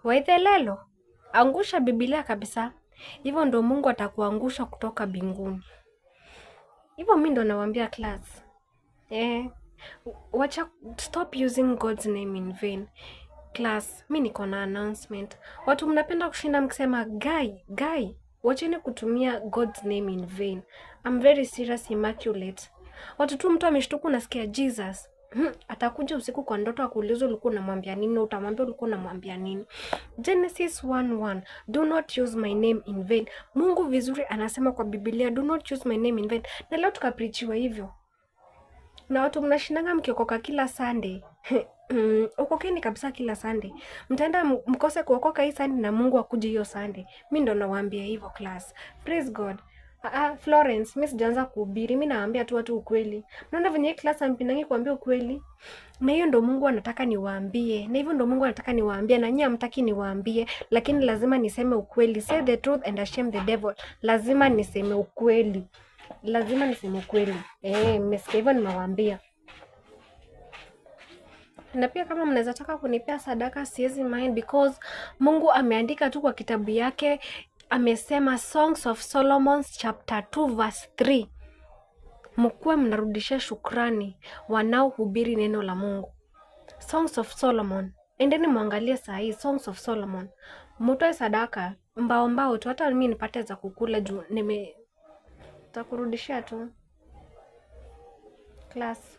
Waithelelo, angusha Biblia kabisa. Hivyo ndo Mungu atakuangusha kutoka mbinguni. Hivyo mimi ndo nawaambia class. Wacha stop using God's name in vain. Class, mimi niko na announcement. Watu mnapenda kushinda mkisema guy, wacheni kutumia God's name in vain. I'm very serious, immaculate. Watu tu mtu ameshtuka unasikia Jesus. Atakuja usiku kwa ndoto akuuliza ulikuwa unamwambia nini, utamwambia ulikuwa unamwambia nini. Genesis 1:1, do not use my name in vain. Mungu vizuri anasema kwa Biblia, do not use my name in vain. Na leo tukapreachiwa hivyo. Na watu mnashindanga mkiokoka kila Sunday. Okokeni kabisa kila Sunday. Mtaenda mkose kuokoka hii Sunday na Mungu akuje hiyo Sunday. Mimi ndo nawaambia hivyo class. Praise God. Florence, mimi sijaanza kuhubiri, mimi nawaambia tu watu ukweli. Mnaona venye class ampindangi kuambia ukweli? Na hiyo ndo Mungu anataka niwaambie. Na hivyo ndo Mungu anataka niwaambie na nyinyi hamtaki niwaambie, lakini lazima niseme ukweli. Say the truth and shame the devil. Lazima niseme ukweli. Lazima niseme ukweli. Mmesikia hivyo nimewaambia. Na pia kama mnaweza taka kunipea sadaka siwezi mind, because Mungu ameandika tu kwa kitabu yake, amesema Songs of Solomon chapter 2 verse 3. Mkuwe mnarudisha shukrani wanaohubiri neno la Mungu. Songs of Solomon. Endeni muangalie saa hii Songs of Solomon. Mtoe sadaka mbao tu, hata mimi nipate za kukula juu takurudishia tu. Class.